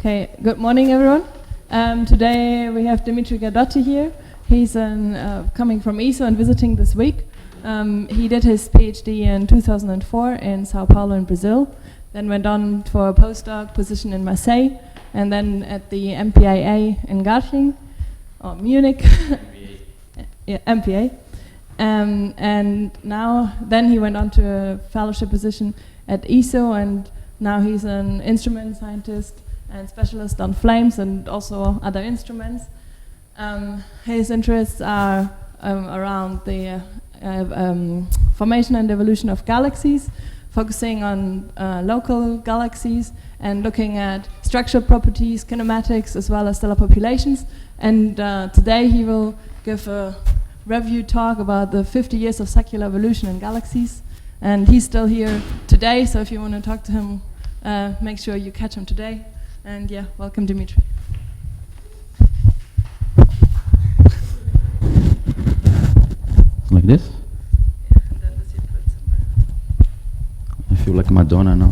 Okay, good morning everyone. Today we have Dimitri Gadotti here. He's coming from ESO and visiting this week. He did his PhD in 2004 in Sao Paulo in Brazil, then went on for a postdoc position in Marseille, and then at the MPIA in Garching, or Munich. Yeah, MPA. And now, then he went on to a fellowship position at ESO, and now he's an instrument scientist and specialist on flames and also other instruments. His interests are around the formation and evolution of galaxies, focusing on local galaxies and looking at structural properties, kinematics, as well as stellar populations. And today he will give a review talk about the 50 years of secular evolution in galaxies. And he's still here today, so if you want to talk to him, make sure you catch him today. And yeah, welcome, Dimitri. Like this? I feel like Madonna now.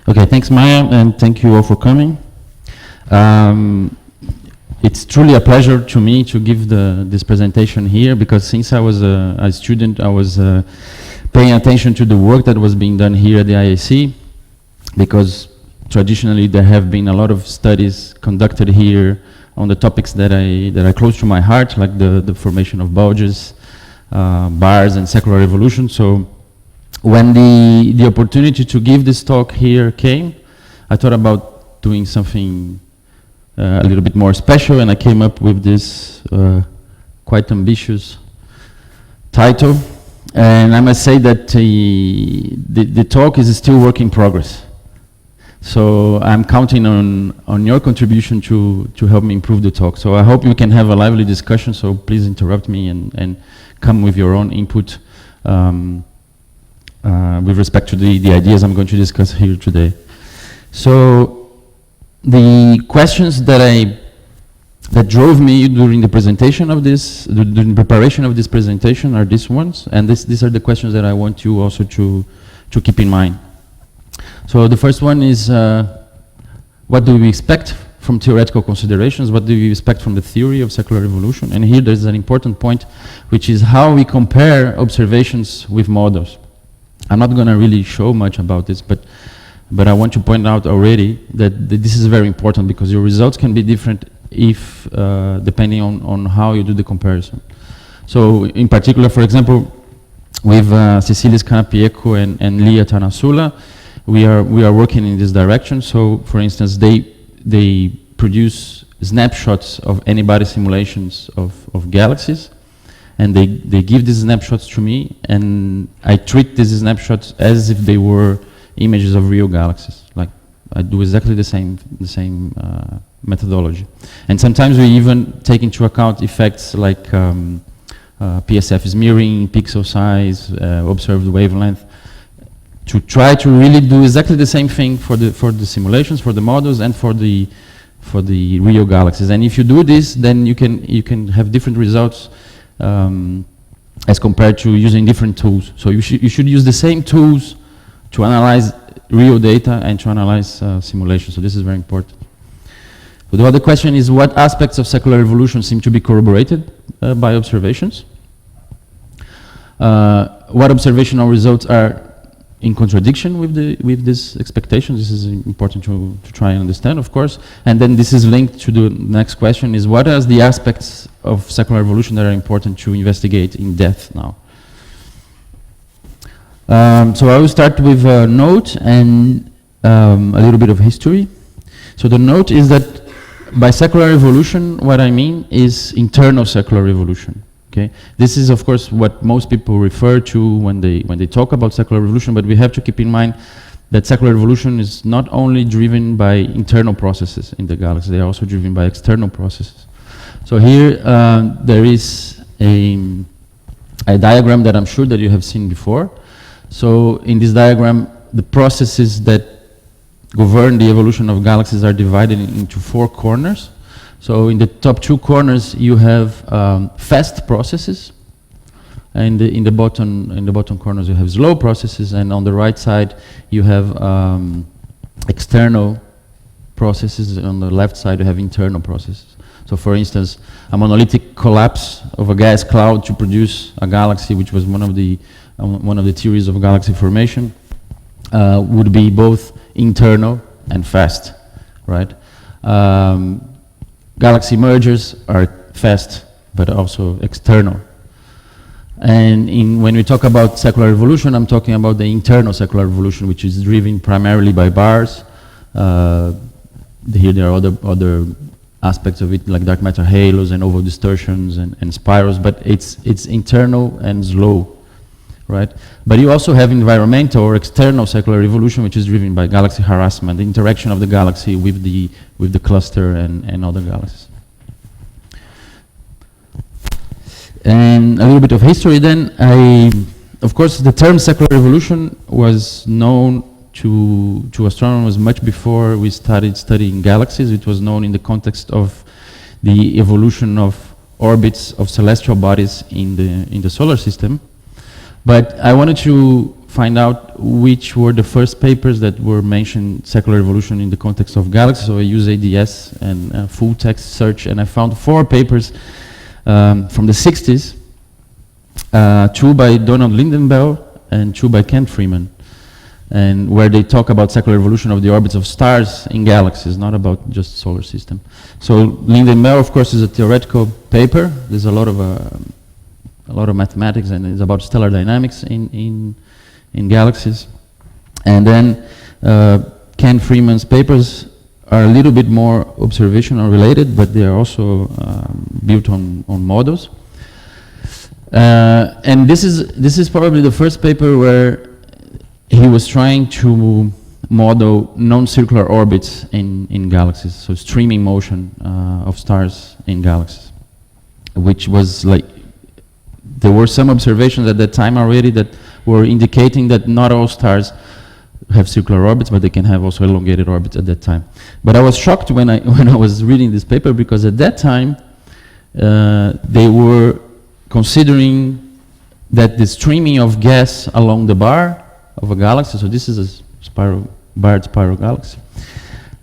Okay, thanks Maya, and thank you all for coming. It's truly a pleasure to me to give this presentation here, because since I was a student, I was paying attention to the work that was being done here at the IAC, because traditionally there have been a lot of studies conducted here on the topics that are close to my heart, like the formation of bulges, bars, and secular evolution. So when the opportunity to give this talk here came, I thought about doing something a little bit more special, and I came up with this quite ambitious title. And I must say that the talk is still work in progress. So I'm counting on your contribution to help me improve the talk. So I hope we can have a lively discussion, so please interrupt me and come with your own input with respect to the ideas I'm going to discuss here today. So the questions that drove me during the presentation of this, during the preparation of this presentation, are these ones, and these are the questions that I want you also to keep in mind. So the first one is, what do we expect from theoretical considerations? What do we expect from the theory of secular evolution? And here there's an important point, which is how we compare observations with models. I'm not going to really show much about this, but I want to point out already that this is very important, because your results can be different if depending on how you do the comparison. So in particular, for example, with Cecilia Scanapieco and Lia Tanasula, we are working in this direction. So for instance, they produce snapshots of N-body simulations of galaxies, and they give these snapshots to me, and I treat these snapshots as if they were images of real galaxies. Like, I do exactly the same methodology. And sometimes we even take into account effects like PSF is mirroring, pixel size, observed wavelength, to try to really do exactly the same thing for the simulations, for the models, and for the real galaxies. And if you do this, then you can have different results as compared to using different tools. So you should use the same tools to analyze real data and to analyze simulations. So this is very important. So the other question is, what aspects of secular evolution seem to be corroborated by observations? What observational results are in contradiction with these expectations? This is important to try and understand, of course. And then this is linked to the next question, is what are the aspects of secular evolution that are important to investigate in depth now? So I will start with a note and a little bit of history. So the note is that by secular evolution, what I mean is internal secular evolution. Okay, this is of course what most people refer to when they talk about secular evolution, but we have to keep in mind that secular evolution is not only driven by internal processes in the galaxy; they are also driven by external processes. So here there is a diagram that I'm sure that you have seen before. So in this diagram, the processes that govern the evolution of galaxies are divided into 4 corners. So in the top 2 corners, you have fast processes, and in the bottom corners you have slow processes, and on the right side you have external processes. On the left side you have internal processes. So for instance, a monolithic collapse of a gas cloud to produce a galaxy, which was one of the theories of galaxy formation, would be both internal and fast, right? Galaxy mergers are fast, but also external. And when we talk about secular evolution, I'm talking about the internal secular evolution, which is driven primarily by bars. Here there are other aspects of it, like dark matter halos and oval distortions and spirals, but it's internal and slow, right? But you also have environmental or external secular evolution, which is driven by galaxy harassment, the interaction of the galaxy with the cluster and other galaxies. And a little bit of history then. Of course, the term secular evolution was known to astronomers much before we started studying galaxies. It was known in the context of the evolution of orbits of celestial bodies in the solar system. But I wanted to find out which were the first papers that were mentioned secular evolution in the context of galaxies. So I used ADS and full text search, and I found 4 papers from the 60s, 2 by Donald Lindenbell and 2 by Ken Freeman, and where they talk about secular evolution of the orbits of stars in galaxies, not about just solar system. So Lindenbell, of course, is a theoretical paper. There's a lot of mathematics, and it's about stellar dynamics in galaxies. And then Ken Freeman's papers are a little bit more observational related, but they are also built on models. And this is probably the first paper where he was trying to model non-circular orbits in galaxies, so streaming motion of stars in galaxies, which was like, there were some observations at that time already that were indicating that not all stars have circular orbits, but they can have also elongated orbits at that time. But I was shocked when I was reading this paper, because at that time they were considering that the streaming of gas along the bar of a galaxy, so this is a barred spiral galaxy,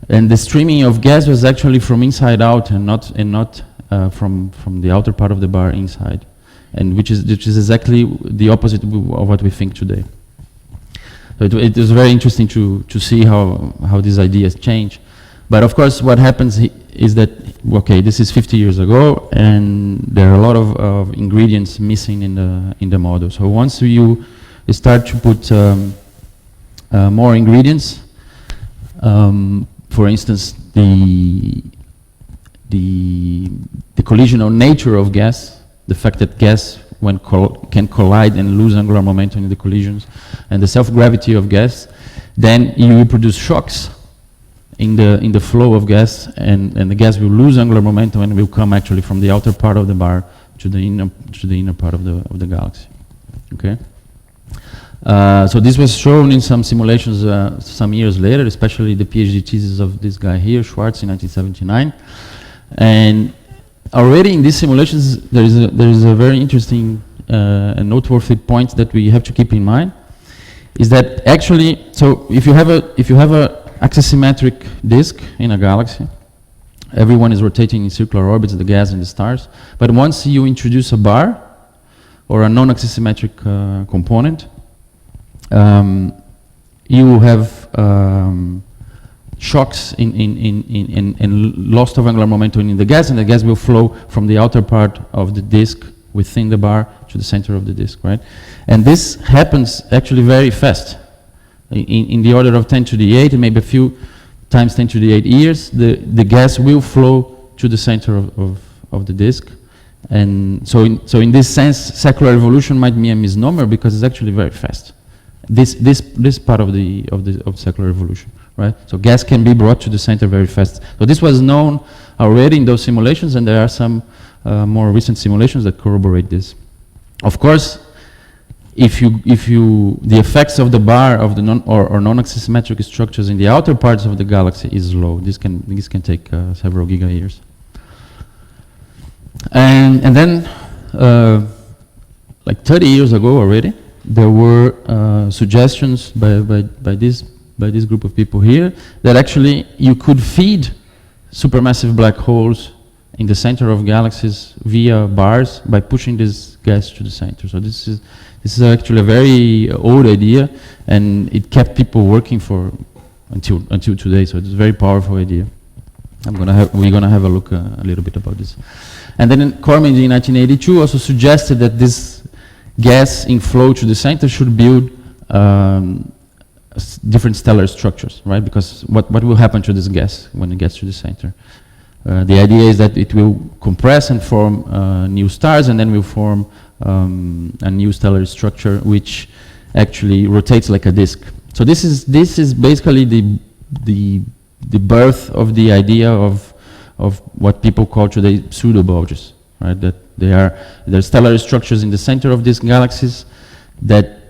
and the streaming of gas was actually from inside out and not from the outer part of the bar inside, and which is exactly the opposite of what we think today. So it was very interesting to see how these ideas change. But of course, what happens is that, okay, this is 50 years ago, and there are a lot of ingredients missing in the model. So once you start to put more ingredients, for instance, the collisional nature of gas, the fact that gas can collide and lose angular momentum in the collisions, and the self-gravity of gas, then you will produce shocks in the flow of gas, and the gas will lose angular momentum and will come actually from the outer part of the bar to the inner part of the galaxy. Okay. So this was shown in some simulations some years later, especially the PhD thesis of this guy here, Schwartz, in 1979, and already in these simulations, there is a very interesting and noteworthy point that we have to keep in mind, is that actually, so if you have a axisymmetric disk in a galaxy, everyone is rotating in circular orbits, the gas and the stars, but once you introduce a bar or a non-axisymmetric component, you have shocks and loss of angular momentum in the gas, and the gas will flow from the outer part of the disk within the bar to the center of the disk, right? And this happens actually very fast, in the order of 10 to the 8, and maybe a few times 10 to the 8 years, the gas will flow to the center of the disk. And so in this sense, secular evolution might be a misnomer, because it's actually very fast. This part of secular evolution, right? So gas can be brought to the center very fast. So this was known already in those simulations, and there are some more recent simulations that corroborate this. Of course, if the effects of the bar of the non-axisymmetric structures in the outer parts of the galaxy is low, this can take several giga years. And then like 30 years ago already, there were suggestions by this group of people here that actually you could feed supermassive black holes in the center of galaxies via bars by pushing this gas to the center. So this is actually a very old idea, and it kept people working for until today. So it's a very powerful idea. We're gonna have a look a little bit about this. And then Cormier in 1982 also suggested that this gas in flow to the center should build different stellar structures, right? Because what will happen to this gas when it gets to the center? The idea is that it will compress and form new stars, and then will form a new stellar structure which actually rotates like a disk. So this is basically the birth of the idea of what people call today pseudo-bulges, right? That there are stellar structures in the center of these galaxies that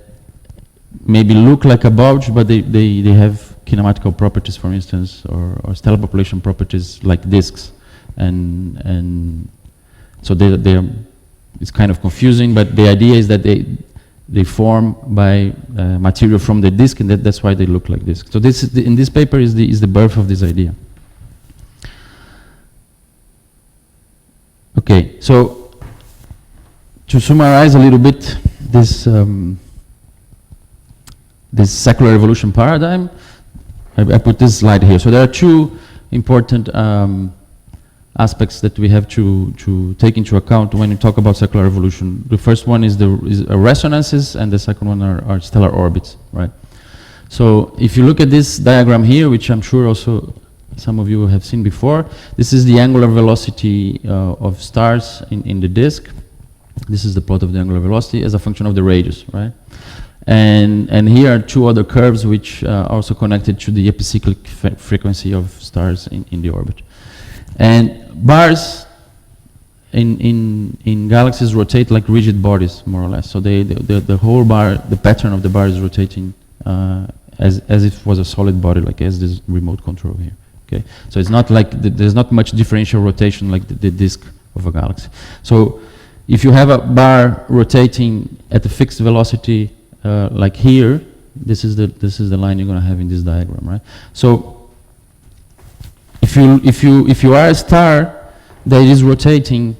maybe look like a bulge, but they have kinematical properties, for instance, or stellar population properties like disks, and so it's kind of confusing. But the idea is that they form by material from the disk, and that's why they look like disks. So this is in this paper is the birth of this idea. Okay, so to summarize a little bit this secular evolution paradigm, I put this slide here. So there are two important aspects that we have to take into account when we talk about secular evolution. The first one is resonances, and the second one are stellar orbits, right? So if you look at this diagram here, which I'm sure also some of you have seen before, this is the angular velocity of stars in the disk. This is the plot of the angular velocity as a function of the radius, right? And here are two other curves which are also connected to the epicyclic frequency of stars in the orbit. And bars in galaxies rotate like rigid bodies, more or less. So the whole bar, the pattern of the bar is rotating as if it was a solid body, like as this remote control here. Okay, so it's not like there's not much differential rotation like the disk of a galaxy. So if you have a bar rotating at a fixed velocity, like here, this is the line you're going to have in this diagram, right? So if you are a star that is rotating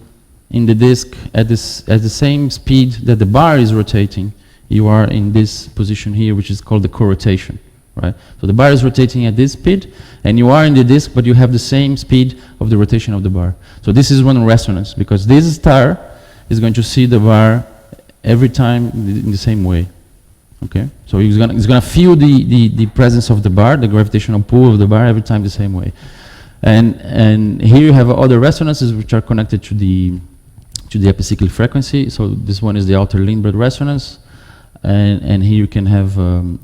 in the disk at the same speed that the bar is rotating, you are in this position here, which is called the co-rotation, right? So the bar is rotating at this speed, and you are in the disk, but you have the same speed of the rotation of the bar. So this is one resonance, because this star is going to see the bar every time in the same way. Okay, so it's gonna feel the presence of the bar, the gravitational pull of the bar every time the same way. And here you have other resonances which are connected to the epicyclic frequency. So this one is the outer Lindblad resonance, and here you can have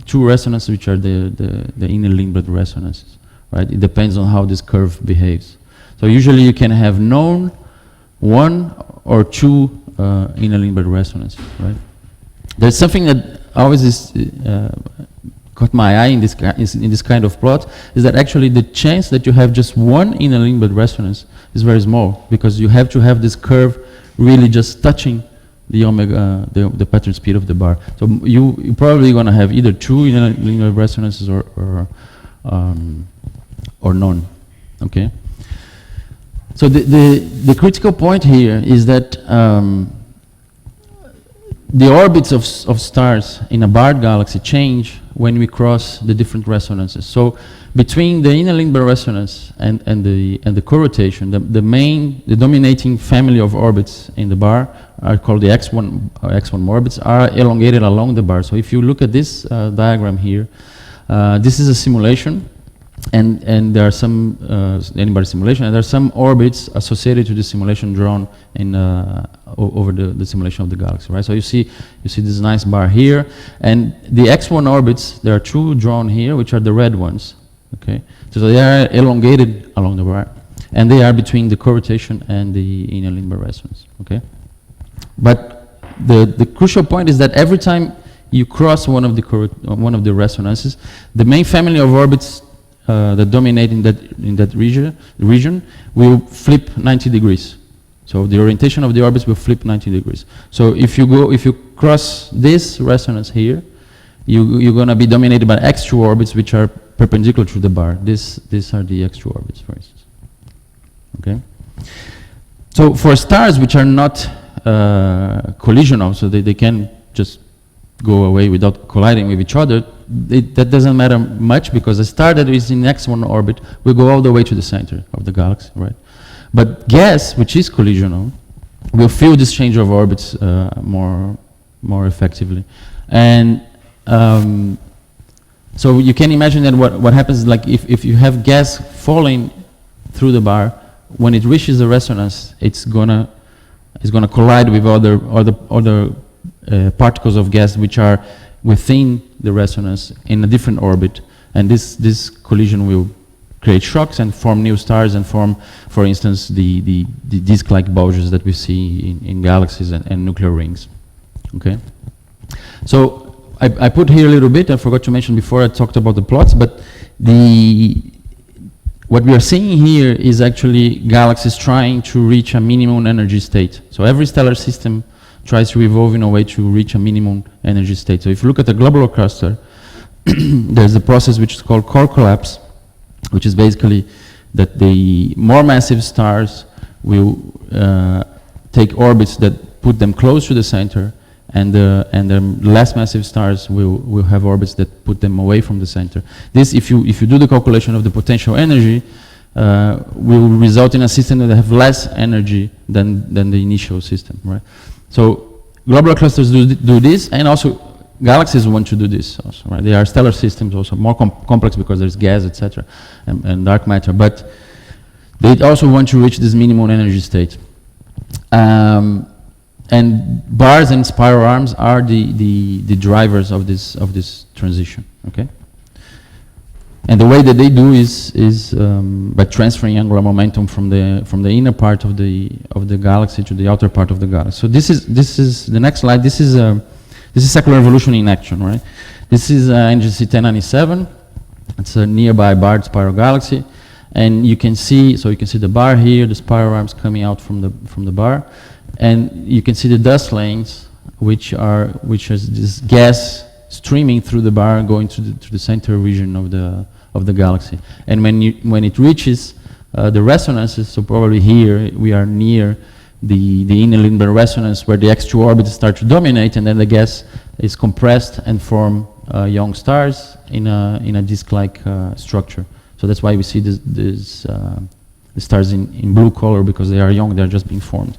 two resonances which are the inner Lindblad resonances, right? It depends on how this curve behaves. So usually you can have known one or two inner Lindblad resonances, right? There's something that always caught my eye in this kind of plot, is that actually the chance that you have just one inner Lindblad resonance is very small, because you have to have this curve really just touching the omega, the pattern speed of the bar. So you're probably going to have either two inner Lindblad resonances or none. Okay. So the critical point here is that the orbits of stars in a barred galaxy change when we cross the different resonances. So between the inner Lindblad resonance and the co-rotation, the dominating family of orbits in the bar are called the X1 orbits, are elongated along the bar. So if you look at this diagram here, this is a simulation, and there are some N-bar simulation, and there are some orbits associated to the simulation drawn in over the simulation of the galaxy, right? So you see this nice bar here, and the X1 orbits, there are two drawn here, which are the red ones. Okay, so they are elongated along the bar, and they are between the co-rotation and the inner Lindblad resonance. Okay, but the crucial point is that every time you cross one of the resonances, the main family of orbits that dominate in that region will flip 90 degrees. So the orientation of the orbits will flip 90 degrees. So if you cross this resonance here, you're going to be dominated by X2 orbits, which are perpendicular to the bar. These are the X2 orbits, for instance. Okay. So for stars which are not collisional, so they can just go away without colliding with each other, that doesn't matter much, because a star that is in X1 orbit will go all the way to the center of the galaxy, right? But gas, which is collisional, will feel this change of orbits more effectively. And so you can imagine that what happens is, like, if you have gas falling through the bar, when it reaches the resonance, it's gonna collide with other particles of gas which are within the resonance in a different orbit, and this collision will create shocks and form new stars and form, for instance, the disk-like bulges that we see in galaxies and nuclear rings. Okay, so I put here a little bit. I forgot to mention before I talked about the plots, but what we are seeing here is actually galaxies trying to reach a minimum energy state. So every stellar system tries to evolve in a way to reach a minimum energy state. So if you look at the globular cluster, there's a process which is called core collapse, which is basically that the more massive stars will take orbits that put them close to the center, and the less massive stars will have orbits that put them away from the center. This, if you do the calculation of the potential energy, will result in a system that have less energy than the initial system, right? So globular clusters do this, and also galaxies want to do this also, right? They are stellar systems, also more complex because there's gas, etc., and dark matter, but they also want to reach this minimum energy state. And bars and spiral arms are the drivers of this transition. Okay, and the way that they do is by transferring angular momentum from the inner part of the galaxy to the outer part of the galaxy. So this is the next slide. This is secular evolution in action, right? This is NGC 1097. It's a nearby barred spiral galaxy, and you can see the bar here, the spiral arms coming out from the bar. And you can see the dust lanes, which is this gas streaming through the bar, going to the center region of the galaxy. And when it reaches the resonances, so probably here we are near the inner Lindbergh resonance, where the X2 orbits start to dominate, and then the gas is compressed and form young stars in a disk-like structure. So that's why we see the stars in blue color, because they are young; they are just being formed.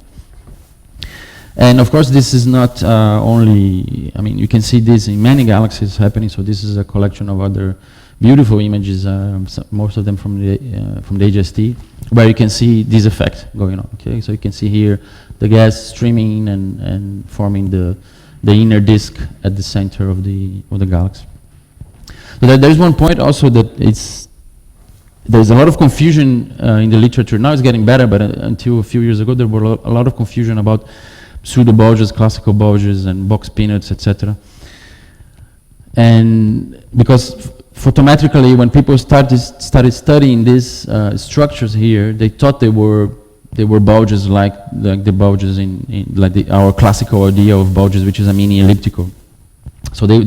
And of course, this is not only, I mean, you can see this in many galaxies happening, so this is a collection of other beautiful images, most of them from the HST, where you can see this effect going on, okay? So you can see here the gas streaming and forming the inner disk at the center of the galaxy. So there's one point also that there's a lot of confusion in the literature. Now it's getting better, but until a few years ago, there were a lot of confusion about pseudo bulges, classical bulges, and box peanuts, etc. And because photometrically, when people started studying these structures here, they thought they were bulges like the bulges in our classical idea of bulges, which is a mini elliptical. So they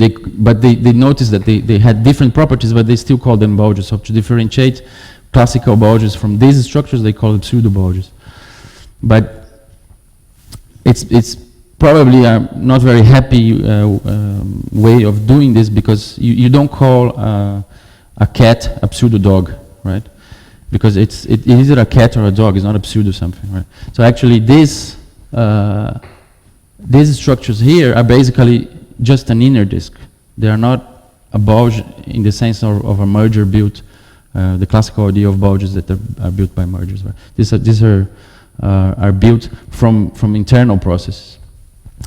noticed that they had different properties, but they still call them bulges. So to differentiate classical bulges from these structures, they call it pseudo bulges. But it's probably a not very happy way of doing this, because you don't call a cat a pseudo dog, right? Because it is either a cat or a dog. It's not a pseudo something, right? So actually, these structures here are basically just an inner disk. They are not a bulge in the sense of a merger built, the classical idea of bulges that are built by mergers, right? These are built from internal processes,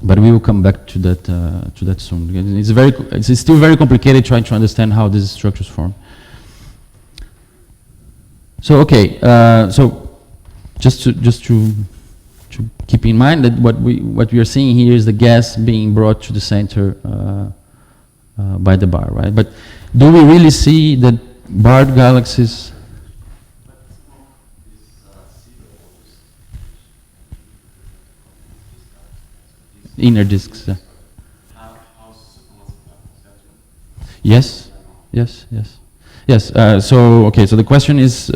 but we will come back to that soon. It's still very complicated trying to understand how these structures form. So okay, so just to keep in mind that what we are seeing here is the gas being brought to the center by the bar, right? But do we really see that barred galaxies? inner disks. Yes, yes, yes, yes. So okay, so the question is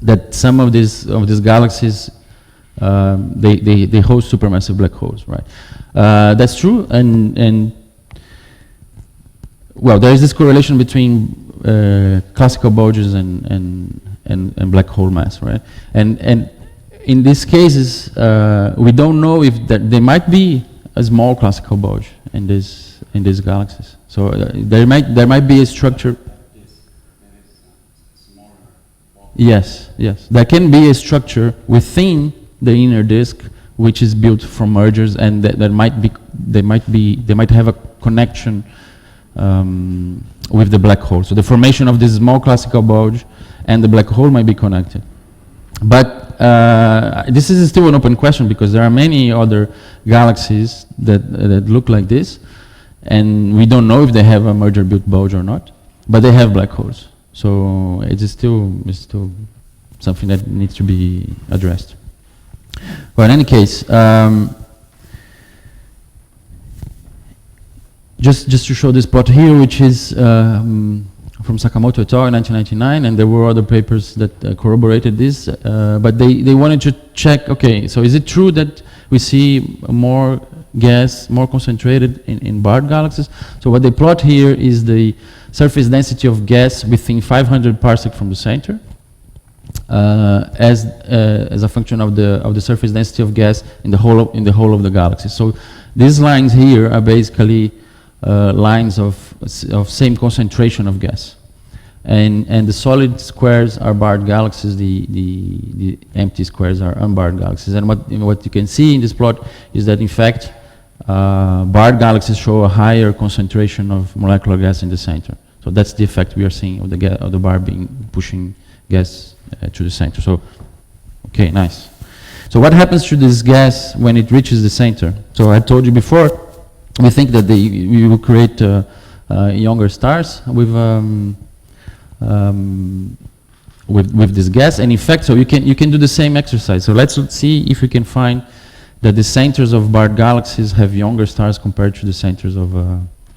that some of these galaxies they host supermassive black holes, right? That's true, and well, there is this correlation between classical bulges and black hole mass, right? And in these cases, we don't know if there might be a small classical bulge in these galaxies. So there might be a structure. Yes, yes. There can be a structure within the inner disk which is built from mergers, and they might have a connection with the black hole. So the formation of this small classical bulge and the black hole might be connected. But this is still an open question because there are many other galaxies that look like this, and we don't know if they have a merger-built bulge or not, but they have black holes. So it's still something that needs to be addressed. Well, in any case, just to show this plot here, which is from Sakamoto et al. In 1999, and there were other papers that corroborated this, but they wanted to check, okay, so is it true that we see more gas, more concentrated in barred galaxies? So what they plot here is the surface density of gas within 500 parsec from the center, as a function of the surface density of gas in the whole of the galaxy. So these lines here are basically lines of same concentration of gas, and the solid squares are barred galaxies. The empty squares are unbarred galaxies. And what you can see in this plot is that in fact barred galaxies show a higher concentration of molecular gas in the center. So that's the effect we are seeing of the bar pushing gas to the center. So, okay, nice. So what happens to this gas when it reaches the center? So I told you before, we think that we will create younger stars with this gas, and in fact, so you can do the same exercise. So let's see if we can find that the centers of barred galaxies have younger stars compared to the centers of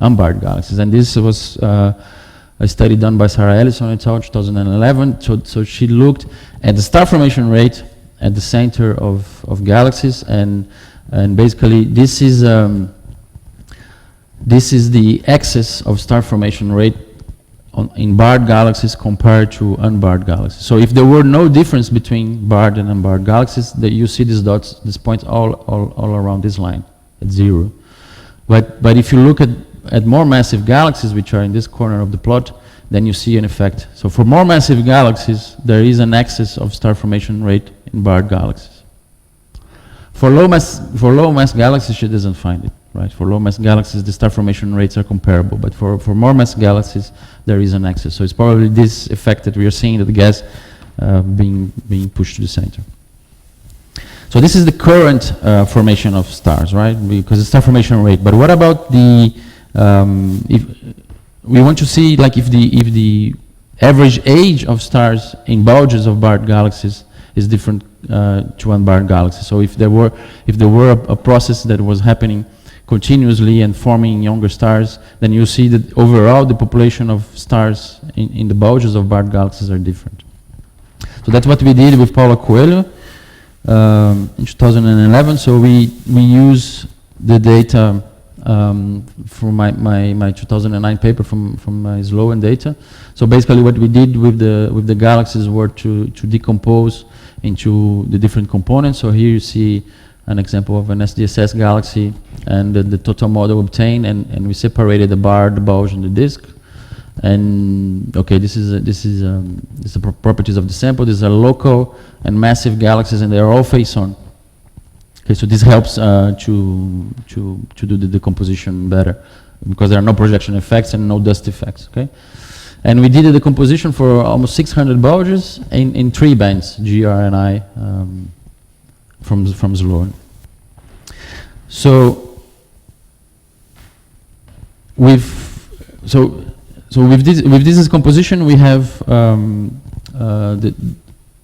unbarred galaxies. And this was a study done by Sarah Ellison et al. 2011. So she looked at the star formation rate at the center of galaxies, and basically this is the excess of star formation rate in barred galaxies compared to unbarred galaxies. So if there were no difference between barred and unbarred galaxies, that you see these dots, these points all around this line at 0. But if you look at more massive galaxies, which are in this corner of the plot, then you see an effect. So for more massive galaxies, there is an excess of star formation rate in barred galaxies. For low mass galaxies, she doesn't find it. Right? For low mass galaxies, the star formation rates are comparable, but for more mass galaxies, there is an excess. So it's probably this effect that we are seeing, that the gas being pushed to the center. So this is the current formation of stars, right? Because it's star formation rate. But what about the if we want to see, like, if the average age of stars in bulges of barred galaxies is different to unbarred galaxies. So if there were a process that was happening continuously and forming younger stars, then you see that overall the population of stars in the bulges of barred galaxies are different. So that's what we did with Paula Coelho in 2011. So we use the data from my 2009 paper from my Sloan data. So basically what we did with the galaxies were to decompose into the different components. So here you see an example of an SDSS galaxy and the total model obtained, and we separated the bar, the bulge, and the disk. And okay, this is the properties of the sample. These are local and massive galaxies, and they are all face-on. Okay, so this helps to do the decomposition better, because there are no projection effects and no dust effects. Okay, and we did the decomposition for almost 600 bulges in 3 bands, GR and I, from Sloan. So with this composition, we have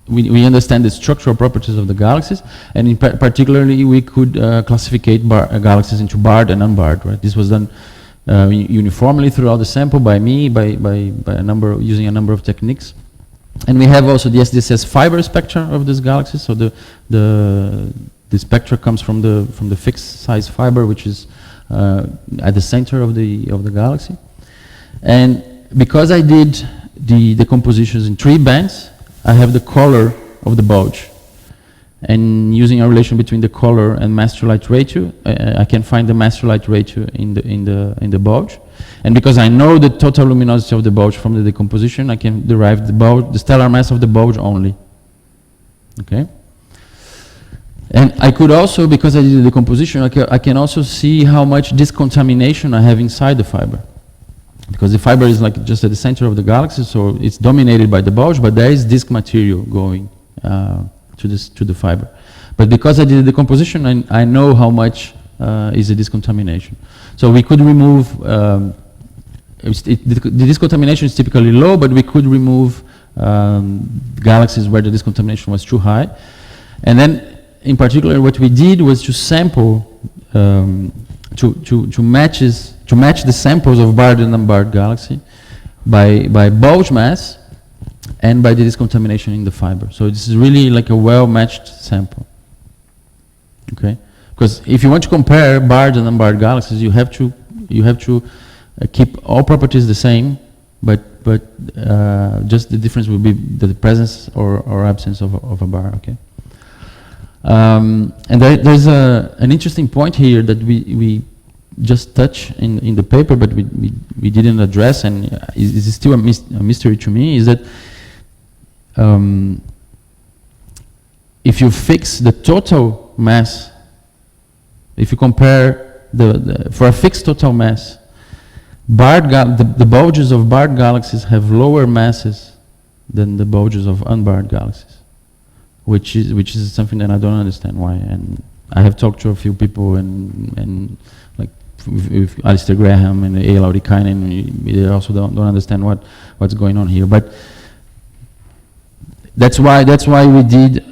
we understand the structural properties of the galaxies, and in particularly we could classificate galaxies into barred and unbarred. Right? This was done uniformly throughout the sample by me, by using a number of techniques. And we have also the SDSS fiber spectra of this galaxy. So the spectra comes from the fixed size fiber, which is at the center of the galaxy. And because I did the decompositions in 3 bands, I have the color of the bulge. And using a relation between the color and mass to light ratio, I can find the mass to light ratio in the bulge. And because I know the total luminosity of the bulge from the decomposition, I can derive the stellar mass of the bulge only. Okay. And I could also, because I did the decomposition, I can also see how much discontamination I have inside the fiber. Because the fiber is like just at the center of the galaxy, so it's dominated by the bulge, but there is disk material going to the fiber. But because I did the decomposition, I know how much is the discontamination. So we could remove, the discontamination is typically low, but we could remove galaxies where the discontamination was too high. And then, in particular, what we did was to sample, to match the samples of barred and unbarred galaxy by bulge mass and by the discontamination in the fiber. So this is really like a well-matched sample. Okay, because if you want to compare barred and unbarred galaxies, you have to keep all properties the same, but just the difference will be the presence or absence of a bar. Okay. And there's an interesting point here that we just touch in the paper, but we didn't address, and is still a mystery to me, is that if you fix the total mass, if you compare for a fixed total mass, the bulges of barred galaxies have lower masses than the bulges of unbarred galaxies, which is something that I don't understand why. And I have talked to a few people, and like with Alistair Graham and A. Laurikainen, they also don't understand what's going on here. But that's why we did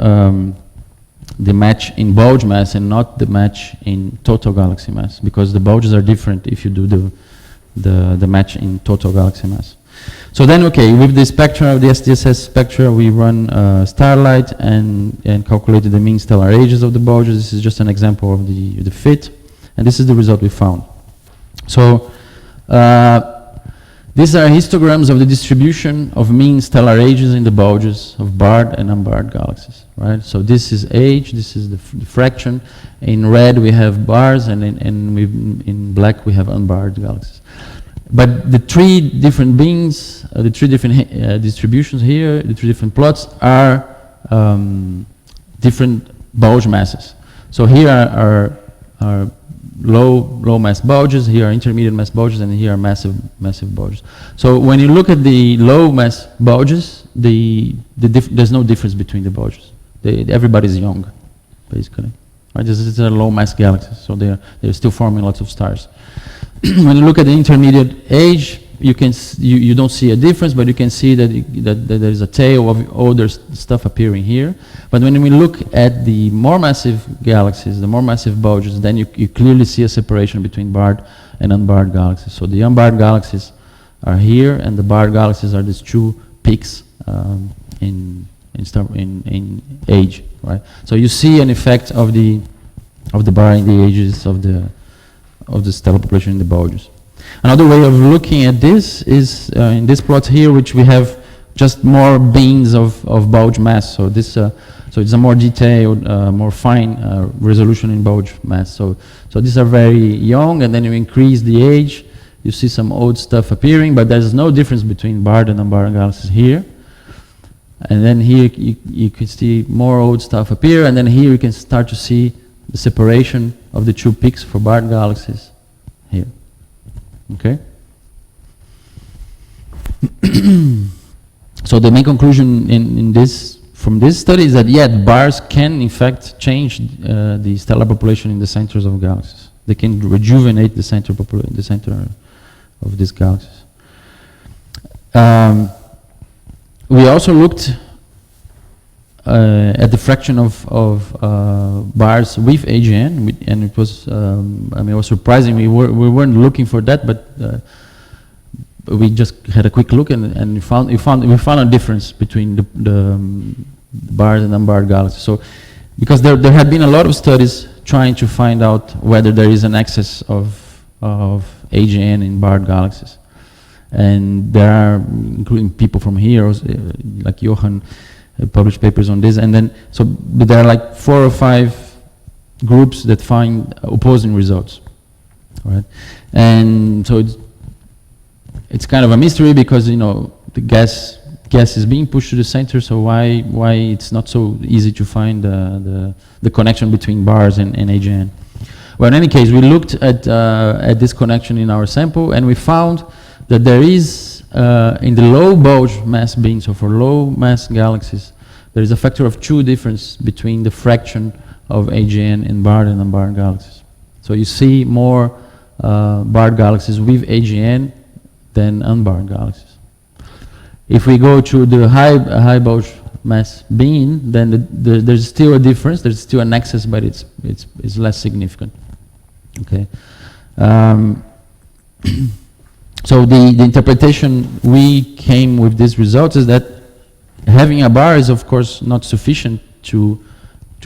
the match in bulge mass and not the match in total galaxy mass, because the bulges are different if you do the match in total galaxy mass. So then, okay, with the spectra, the SDSS spectra, we run starlight and calculated the mean stellar ages of the bulges. This is just an example of the fit, and this is the result we found. So these are histograms of the distribution of mean stellar ages in the bulges of barred and unbarred galaxies, right? So this is age, this is the fraction. In red we have bars, and in black we have unbarred galaxies. But the 3 different beings, the 3 different distributions here, the 3 different plots are different bulge masses. So here are low mass bulges, here are intermediate mass bulges, and here are massive bulges. So when you look at the low mass bulges, there's no difference between the bulges. Everybody's young, basically. Right? This is a low mass galaxy, so they're still forming lots of stars. When you look at the intermediate age, you don't see a difference, but you can see that there is a tail of older stuff appearing here. But when we look at the more massive galaxies, the more massive bulges, then you clearly see a separation between barred and unbarred galaxies. So the unbarred galaxies are here, and the barred galaxies are these 2 peaks in age, right? So you see an effect of the barring the ages of the stellar population in the bulges. Another way of looking at this is in this plot here, which we have just more beams of bulge mass. So this, so it's a more detailed, more fine resolution in bulge mass. So these are very young, and then you increase the age, you see some old stuff appearing, but there's no difference between barred and unbarred galaxies here. And then here you can see more old stuff appear, and then here you can start to see the separation of the 2 peaks for barred galaxies here. Okay? So the main conclusion from this study is that, yeah, bars can in fact change the stellar population in the centers of galaxies. They can rejuvenate the center of these galaxies. We also looked at the fraction of bars with AGN, and it was, I mean, it was surprising. We weren't looking for that, but we just had a quick look, and we found a difference between the barred and unbarred galaxies. So, because there had been a lot of studies trying to find out whether there is an excess of AGN in barred galaxies, and there are, including people from here, like Johan, published papers on this, and then so there are like 4 or 5 groups that find opposing results, right? And so it's kind of a mystery, because the gas is being pushed to the center. So why it's not so easy to find the connection between bars and AGN? Well, in any case, we looked at this connection in our sample, and we found that there is in the low bulge mass being, so for low mass galaxies, there is a factor of 2 difference between the fraction of AGN in barred and unbarred galaxies. So you see more barred galaxies with AGN than unbarred galaxies. If we go to the high bulge mass being, then there's still a difference. There's still an excess, but it's less significant. Okay. So the interpretation we came with these results is that having a bar is of course not sufficient to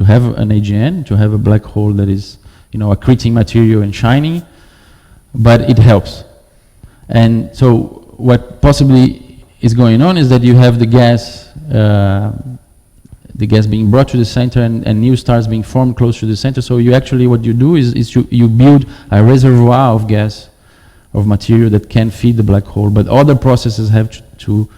have an AGN, to have a black hole that is accreting material and shining, but it helps. And so what possibly is going on is that you have the gas being brought to the center, and new stars being formed close to the center. So you actually, what you do is you build a reservoir of gas, of material that can feed the black hole, but other processes have to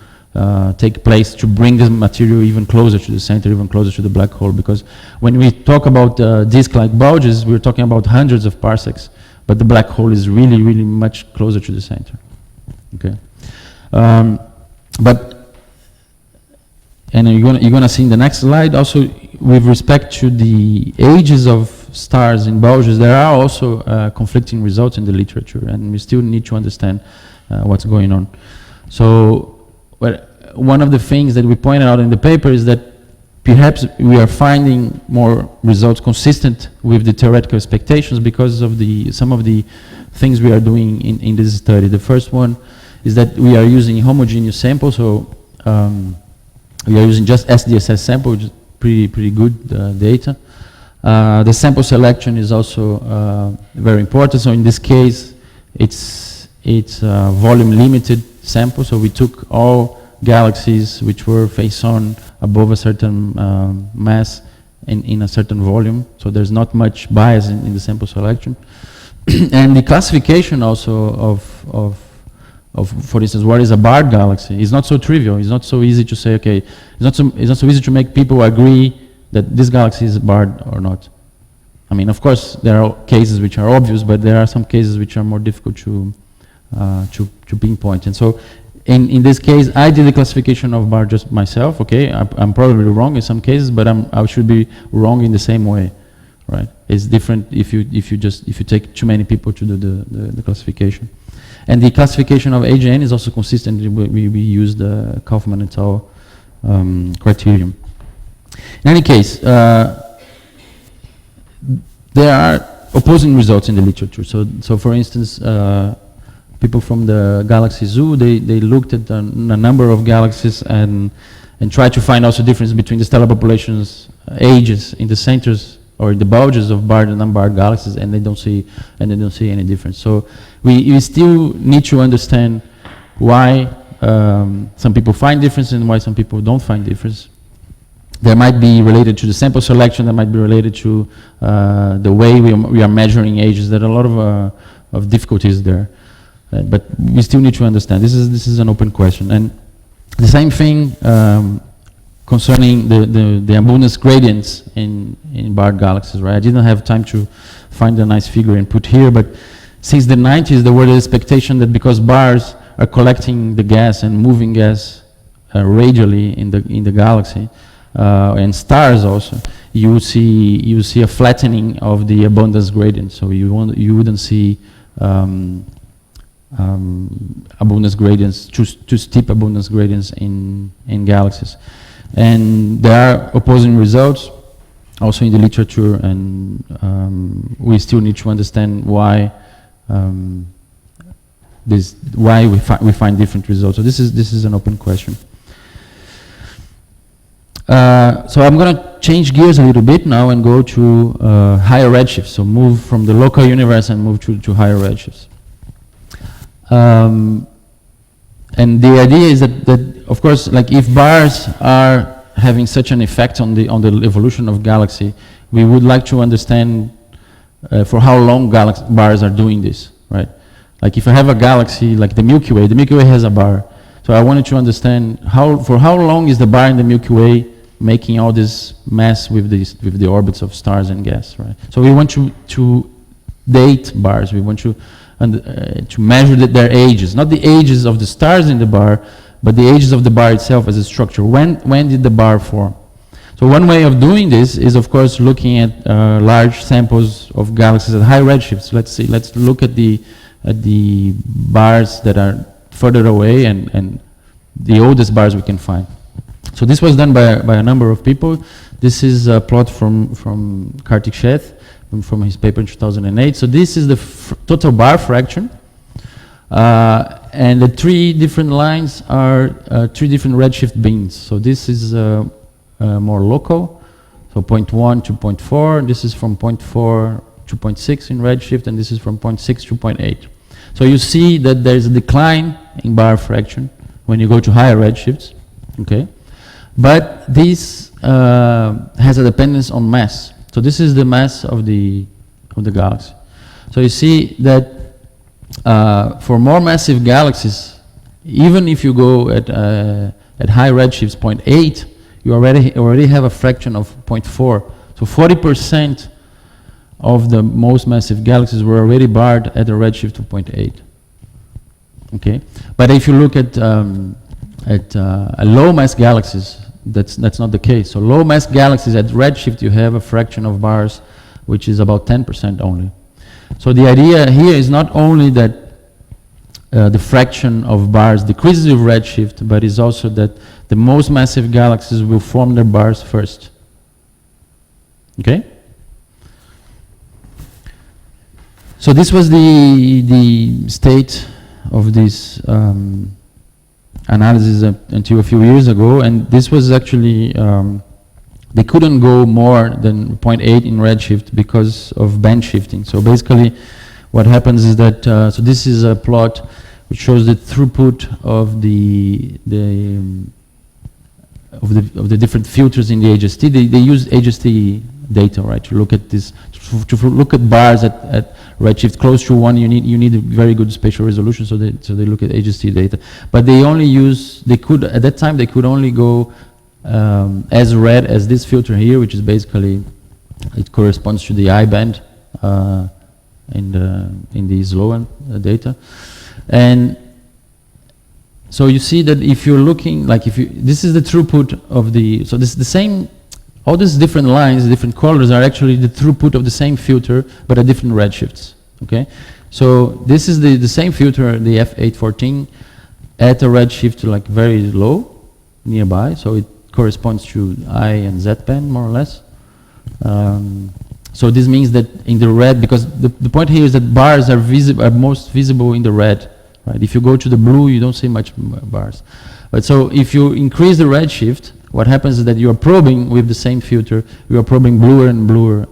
take place to bring the material even closer to the center, even closer to the black hole. Because when we talk about disk-like bulges, we're talking about hundreds of parsecs, but the black hole is really, really much closer to the center. Okay, and you're gonna see in the next slide also, with respect to the ages of stars in bulges, there are also conflicting results in the literature, and we still need to understand what's going on. So, one of the things that we pointed out in the paper is that perhaps we are finding more results consistent with the theoretical expectations because of some of the things we are doing in this study. The first one is that we are using homogeneous samples, so we are using just SDSS sample, which is pretty good data. The sample selection is also very important. So in this case, it's volume limited sample. So we took all galaxies which were face-on above a certain mass in a certain volume. So there's not much bias in the sample selection. And the classification also of, for instance, what is a barred galaxy is not so trivial. It's not so easy to say, okay, it's not so easy to make people agree that this galaxy is barred or not. I mean, of course, there are cases which are obvious, but there are some cases which are more difficult to pinpoint. And so, in this case, I did the classification of bar just myself. Okay, I'm probably wrong in some cases, but I should be wrong in the same way, right? It's different if you take too many people to do the classification. And the classification of AGN is also consistent. We use the Kaufman et al. Criterion. In any case, there are opposing results in the literature. So for instance, people from the Galaxy Zoo, they looked at a number of galaxies and tried to find also difference between the stellar populations ages in the centers or the bulges of barred and unbarred galaxies, and they don't see any difference. So we still need to understand why some people find difference and why some people don't find difference. There might be related to the sample selection. That might be related to the way we are measuring ages. There are a lot of difficulties there, but we still need to understand. This is an open question, and the same thing concerning the abundance gradients in barred galaxies. Right? I didn't have time to find a nice figure and put here, but since the 90s, there was an expectation that because bars are collecting the gas and moving gas radially in the galaxy. And stars also, you see a flattening of the abundance gradient. So you wouldn't see abundance gradients, too steep abundance gradients in galaxies. And there are opposing results also in the literature, and we still need to understand why we find different results. So this is an open question. So I'm going to change gears a little bit now and go to higher redshifts. So move from the local universe and move to higher redshifts. And the idea is that of course, like if bars are having such an effect on the evolution of galaxy, we would like to understand for how long bars are doing this, right? Like if I have a galaxy like the Milky Way has a bar. So I wanted to understand for how long is the bar in the Milky Way making all this mess with the orbits of stars and gas, right? So we want to date bars. We want to measure their ages, not the ages of the stars in the bar, but the ages of the bar itself as a structure. When did the bar form? So one way of doing this is, of course, looking at large samples of galaxies at high redshifts. Let's look at the bars that are further away and the oldest bars we can find. So this was done by a number of people. This is a plot from Kartik Sheth from his paper in 2008. So this is the total bar fraction. And the three different lines are three different redshift bins. So this is more local, so 0.1 to 0.4. This is from 0.4 to 0.6 in redshift, and this is from 0.6 to 0.8. So you see that there's a decline in bar fraction when you go to higher redshifts, okay? But this has a dependence on mass. So this is the mass of the galaxy. So you see that for more massive galaxies, even if you go at high redshifts 0.8, you already have a fraction of 0.4. So 40% of the most massive galaxies were already barred at a redshift of 0.8. Okay, but if you look at low mass galaxies, that's not the case. So low mass galaxies at redshift, you have a fraction of bars, which is about 10% only. So the idea here is not only that the fraction of bars decreases with redshift, but it's also that the most massive galaxies will form their bars first. Okay? So this was the state of this analysis until a few years ago, and this was actually they couldn't go more than 0.8 in redshift because of band shifting. So basically what happens is that so this is a plot which shows the throughput of the different filters in the HST. They use HST data, right, to look at this, to look at bars at redshift close to 1. You need a very good spatial resolution, so they look at HST data. But they only use, at that time they could only go as red as this filter here, which is basically, it corresponds to the I band in the Sloan data. And so you see that if you're looking, like this is the throughput of so this is the same, all these different lines, different colors are actually the throughput of the same filter, but at different redshifts, okay? So this is the same filter, the F814, at a redshift like very low, nearby, so it corresponds to I and Z band, more or less. So this means that in the red, because the point here is that bars are most visible in the red, right? If you go to the blue, you don't see much bars. But so if you increase the redshift, what happens is that you are probing with the same filter, you are probing bluer and bluer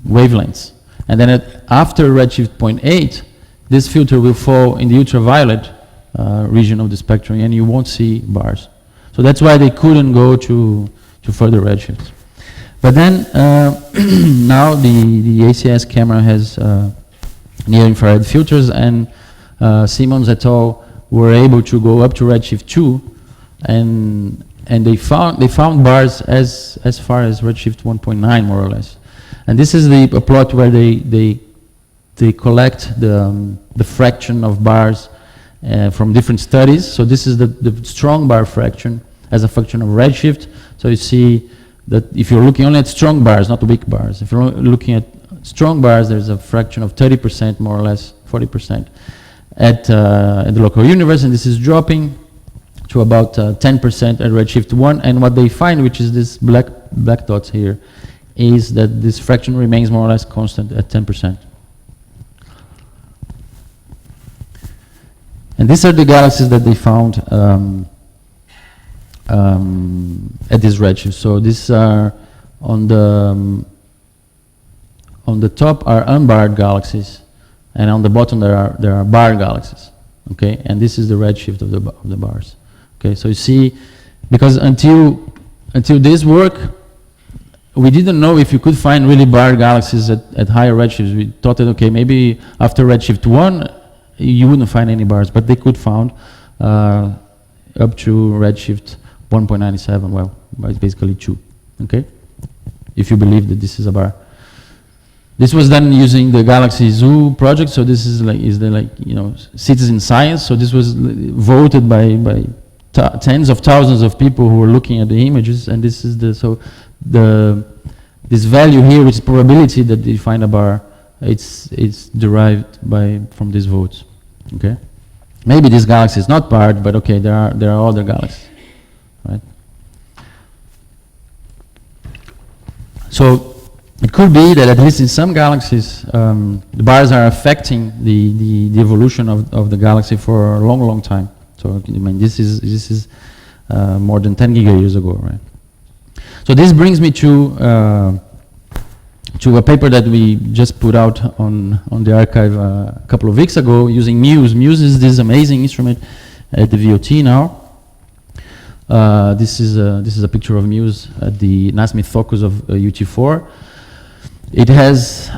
wavelengths. And then after redshift 0.8, this filter will fall in the ultraviolet region of the spectrum, and you won't see bars. So that's why they couldn't go to further redshifts. But then now the ACS camera has near-infrared filters, and Simons et al. Were able to go up to redshift 2, and they found bars as far as redshift 1.9, more or less. And this is a plot where they collect the fraction of bars from different studies. So this is the strong bar fraction as a function of redshift. So you see that if you're looking only at strong bars, not weak bars, if you're looking at strong bars, there's a fraction of 30%, more or less, 40%. At the local universe, and this is dropping to about 10% at redshift 1, and what they find, which is this black dots here, is that this fraction remains more or less constant at 10%. And these are the galaxies that they found at this redshift. So these are on the top are unbarred galaxies, and on the bottom there are barred galaxies. Okay, and this is the redshift of the bars. Okay, so you see, because until this work, we didn't know if you could find really barred galaxies at higher redshifts. We thought that, okay, maybe after redshift 1 you wouldn't find any bars, but they could found up to redshift 1.97. Well, it's basically 2. Okay, if you believe that this is a bar. This was done using the Galaxy Zoo project. So this is the citizen science. So this was voted by tens of thousands of people who were looking at the images, and this is this value here, which is probability that they find a bar, it's derived from these votes. Okay, maybe this galaxy is not barred, but okay, there are other galaxies, right? So it could be that at least in some galaxies, the bars are affecting the evolution of the galaxy for a long time. So I mean, this is more than 10 gigayears ago, right? So this brings me to a paper that we just put out on the archive a couple of weeks ago using MUSE. MUSE is this amazing instrument at the VOT now. This is a picture of MUSE at the Nasmyth focus of UT4. It has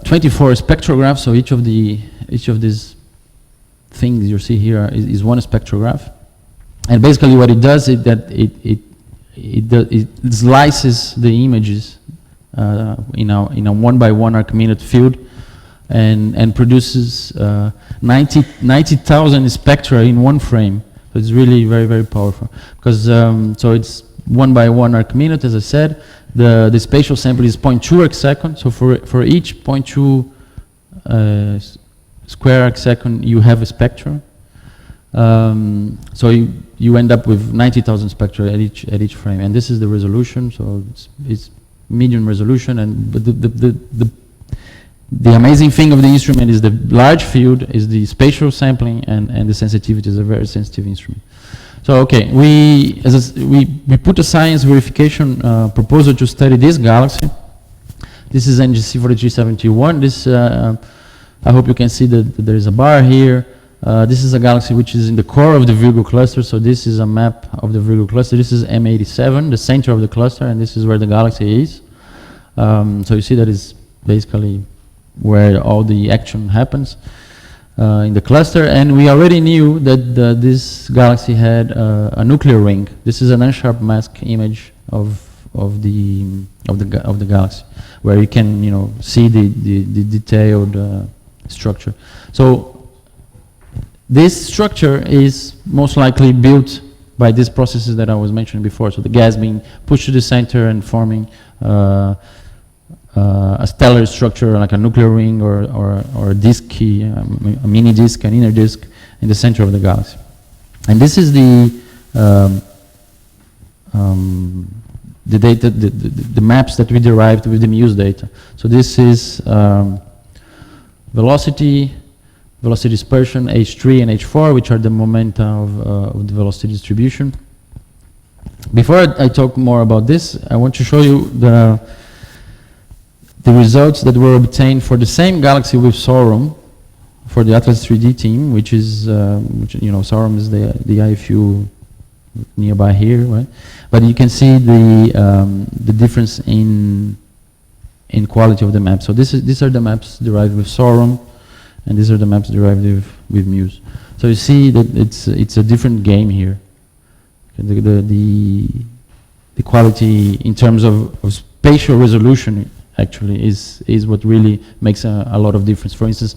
24 spectrographs. So each of these things you see here is one spectrograph, and basically what it does is that it slices the images in a 1 by 1 arc-minute field, and produces 90,000 spectra in one frame. So it's really very powerful, because so it's 1 by 1 arc-minute, as I said. The spatial sample is 0.2 arc-second. So for each 0.2 square arc-second, you have a spectrum. So you end up with 90,000 spectra at each frame, and this is the resolution. So it's medium resolution, but the amazing thing of the instrument is the large field, is the spatial sampling, and the sensitivity is a very sensitive instrument. So okay, we put a science verification proposal to study this galaxy. This is NGC 4371. This I hope you can see that there is a bar here. This is a galaxy which is in the core of the Virgo cluster. So this is a map of the Virgo cluster. This is M87, the center of the cluster, and this is where the galaxy is. So you see that is basically where all the action happens in the cluster. And we already knew that this galaxy had a nuclear ring. This is an unsharp mask image of the galaxy, where you can see the detailed structure. So this structure is most likely built by these processes that I was mentioning before. So the gas being pushed to the center and forming a stellar structure like a nuclear ring or a disk, a mini disk, an inner disk in the center of the galaxy. And this is the data, the maps that we derived with the MUSE data. So this is velocity dispersion, H3 and H4, which are the momenta of the velocity distribution. Before I talk more about this, I want to show you the results that were obtained for the same galaxy with Sauron for the Atlas 3D team, which is, Sauron is the IFU nearby here, right? But you can see the difference in quality of the map. So these are the maps derived with Sauron, and these are the maps derived with MUSE. So you see that it's a different game here. The quality in terms of spatial resolution actually is what really makes a lot of difference. For instance,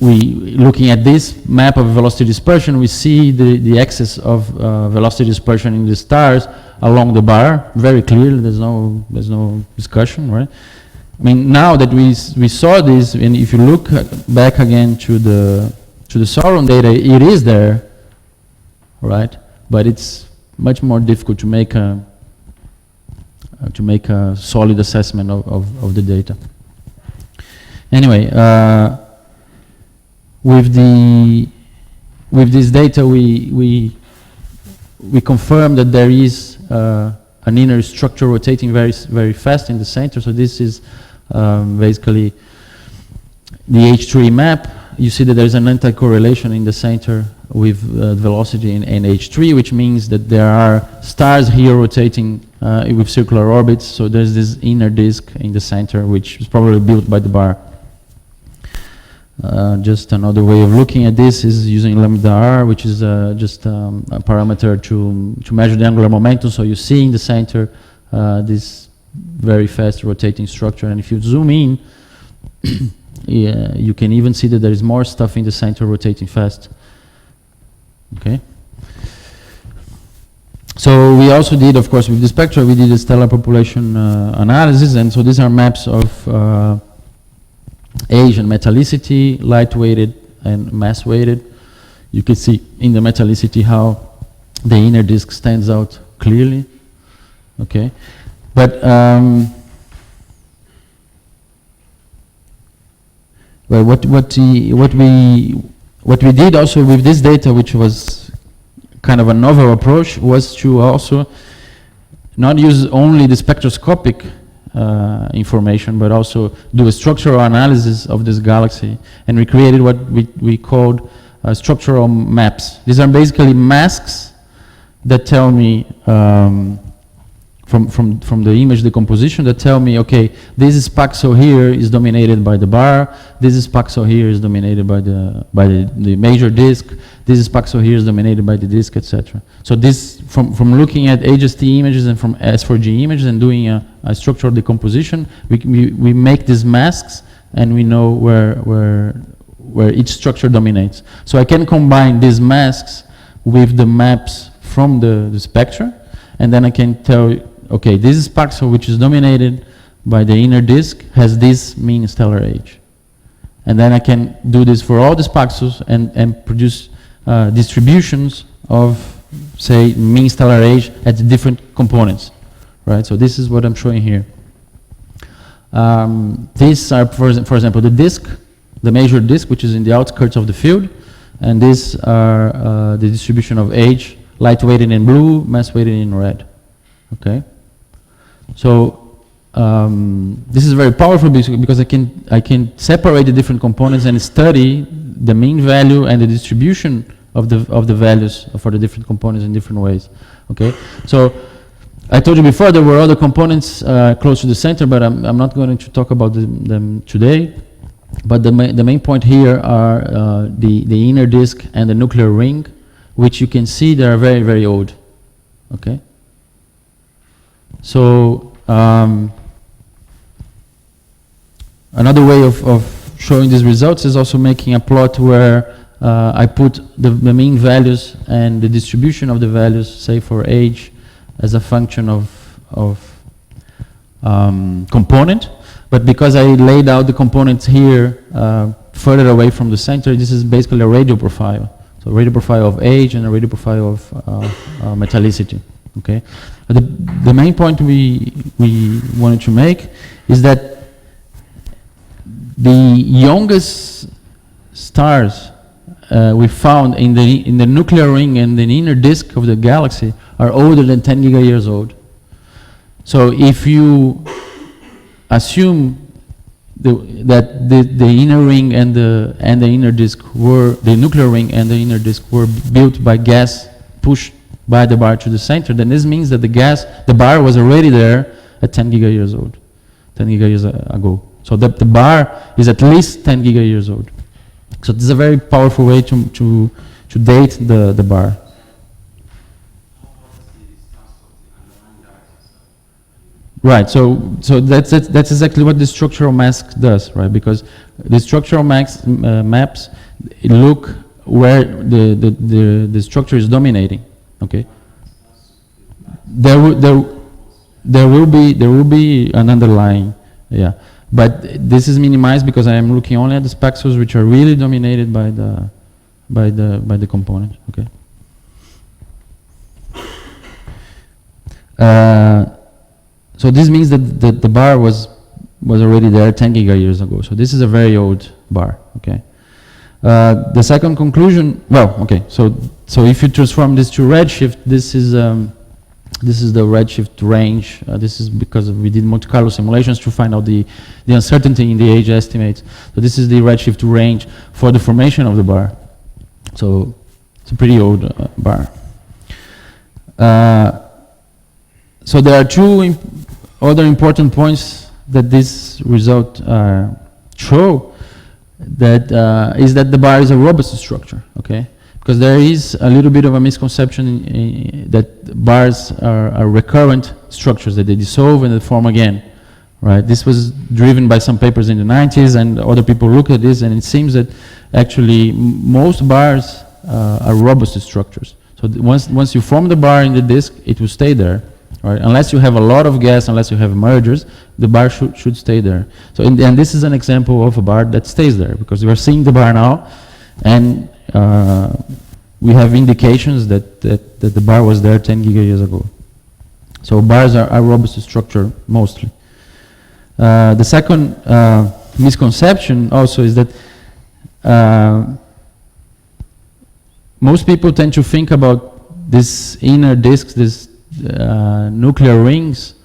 looking at this map of velocity dispersion, we see the axis of velocity dispersion in the stars along the bar very clearly. There's no discussion, right? I mean, now that we saw this, and if you look back again to the Sauron data, it is there, right? But it's much more difficult to make a solid assessment of the data. Anyway, with this data, we confirm that there is an inner structure rotating very fast in the center. So this is basically the H3 map. You see that there's an anti-correlation in the center with velocity in H3, which means that there are stars here rotating with circular orbits. So there's this inner disk in the center, which is probably built by the bar. Just another way of looking at this is using lambda r, which is just a parameter to measure the angular momentum. So you see in the center this very fast rotating structure, and if you zoom in, yeah, you can even see that there is more stuff in the center rotating fast. Okay. So we also did, of course, with the spectra, we did a stellar population analysis, and so these are maps of age and metallicity, light-weighted and mass-weighted. You can see in the metallicity how the inner disk stands out clearly. Okay, but well, what we did also with this data, which was kind of a novel approach, was to also not use only the spectroscopic information, but also do a structural analysis of this galaxy. And we created what we called structural maps. These are basically masks that tell me from the image decomposition that tell me, okay, this spaxel here is dominated by the bar, this spaxel here is dominated by the major disk, this spaxel here is dominated by the disk, etc. So this, from looking at HST images and from S4G images and doing a structural decomposition, we make these masks and we know where each structure dominates. So I can combine these masks with the maps from the spectra, and then I can tell, okay, this spaxel which is dominated by the inner disk has this mean stellar age. And then I can do this for all the spaxels and produce distributions of, say, mean stellar age at the different components, right? So this is what I'm showing here. These are, for example, the disk, the major disk, which is in the outskirts of the field, and these are the distribution of age, light-weighted in blue, mass-weighted in red, okay? So this is very powerful because I can separate the different components and study the mean value and the distribution of the values for the different components in different ways. Okay, so I told you before there were other components close to the center, but I'm not going to talk about them today. But the main point here are the inner disk and the nuclear ring, which you can see they are very, very old. Okay. So another way of showing these results is also making a plot where I put the mean values and the distribution of the values, say for age, as a function of component. But because I laid out the components here further away from the center, this is basically a radial profile. So radial profile of age and a radial profile of metallicity. Okay. The main point we wanted to make is that the youngest stars we found in the nuclear ring and the inner disk of the galaxy are older than 10 gigayears old. So if you assume that the inner ring and the inner disk were, the nuclear ring and the inner disk were built by gas pushed by the bar to the center, then this means that the bar was already there at 10 gigayears old, 10 gigayears ago. So the bar is at least 10 gigayears old. So this is a very powerful way to date the bar. Right. So that's exactly what the structural mask does, right? Because the structural maps look where the structure is dominating. Okay. There will be an underlying, yeah. But this is minimized because I am looking only at the spaxels which are really dominated by the component. Okay. So this means that the bar was already there 10 gigayears ago. So this is a very old bar. Okay. The second conclusion, well, okay. So if you transform this to redshift, this is the redshift range. This is because we did Monte Carlo simulations to find out the uncertainty in the age estimates. So this is the redshift range for the formation of the bar. So it's a pretty old bar. So there are two other important points that this result show. That is that the bar is a robust structure. Okay. Because there is a little bit of a misconception that bars are recurrent structures, that they dissolve and they form again, right? This was driven by some papers in the 90s, and other people look at this, and it seems that actually most bars are robust structures. So once you form the bar in the disk, it will stay there, right? Unless you have a lot of gas, unless you have mergers, the bar should stay there. So and this is an example of a bar that stays there, because we are seeing the bar now, and we have indications that the bar was there 10 gigayears ago. So bars are robust structure mostly. The second misconception also is that most people tend to think about these inner disks, these nuclear rings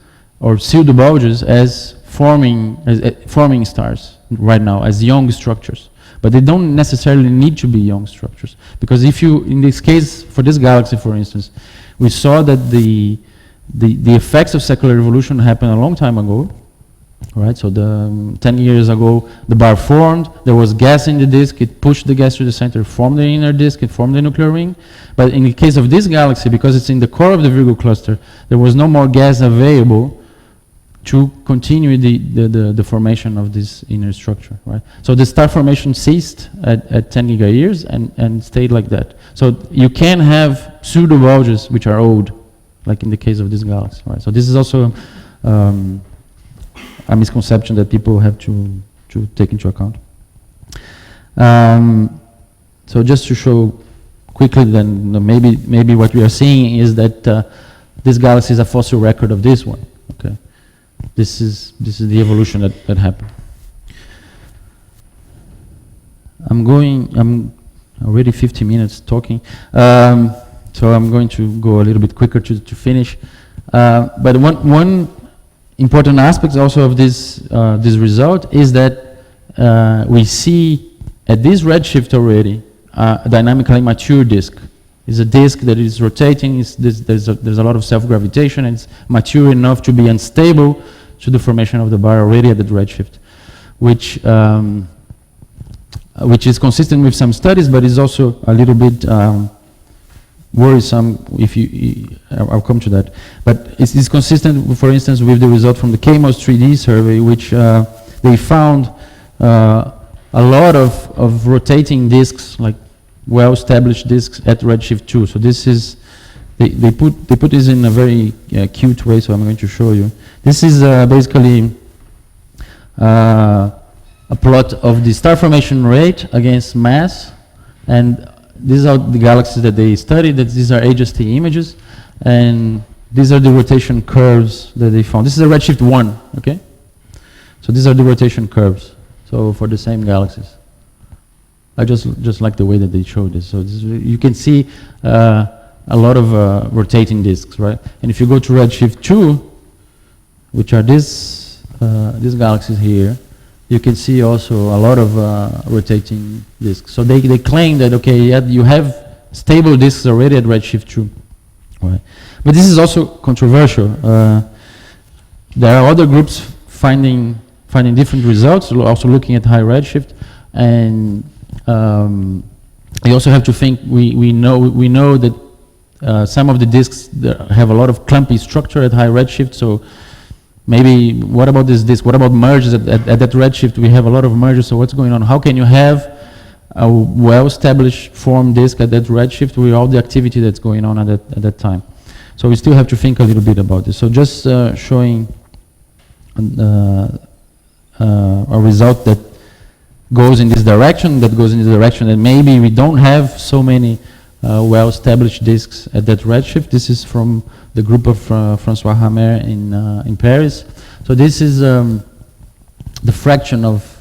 or sealed bulges as forming stars right now, as young structures. But they don't necessarily need to be young structures. Because if you, in this case, for this galaxy, for instance, we saw that the effects of secular evolution happened a long time ago, right? So 10 years ago, the bar formed, there was gas in the disk, it pushed the gas to the center, formed the inner disk, it formed the nuclear ring. But in the case of this galaxy, because it's in the core of the Virgo cluster, there was no more gas available to continue the formation of this inner structure, right? So the star formation ceased at 10 gigayears and stayed like that. So you can have pseudo bulges which are old, like in the case of this galaxy, right? So this is also a misconception that people have to take into account. So just to show quickly, then maybe what we are seeing is that this galaxy is a fossil record of this one. Okay. This is the evolution that happened. I'm already 50 minutes talking, so I'm going to go a little bit quicker to finish. But one important aspect also of this result is that we see at this redshift already a dynamically mature disk. It's a disk that is rotating. There's a lot of self-gravitation, and it's mature enough to be unstable to the formation of the bar already at the redshift, which is consistent with some studies, but is also a little bit worrisome. I'll come to that. But it's consistent, for instance, with the result from the KMOS 3D survey, which they found a lot of rotating disks, like well-established disks at redshift 2. So this is, they put this in a very cute way, so I'm going to show you. This is basically a plot of the star formation rate against mass, and these are the galaxies that they studied. These are HST images, and these are the rotation curves that they found. This is a redshift 1, okay? So these are the rotation curves, so for the same galaxies. I just like the way that they showed this. So you can see a lot of rotating disks, right? And if you go to redshift 2, which are these galaxies here, you can see also a lot of rotating disks. So they claim that, okay, yeah, you have stable disks already at redshift 2, right? But this is also controversial. There are other groups finding different results, also looking at high redshift, and you also have to think. We know that some of the disks have a lot of clumpy structure at high redshift. So maybe what about this disk? What about mergers at that redshift? We have a lot of mergers. So what's going on? How can you have a well-established form disk at that redshift with all the activity that's going on at that time? So we still have to think a little bit about this. So just showing a result that goes in this direction, that maybe we don't have so many well-established disks at that redshift. This is from the group of François Hammer in Paris. So this is the fraction of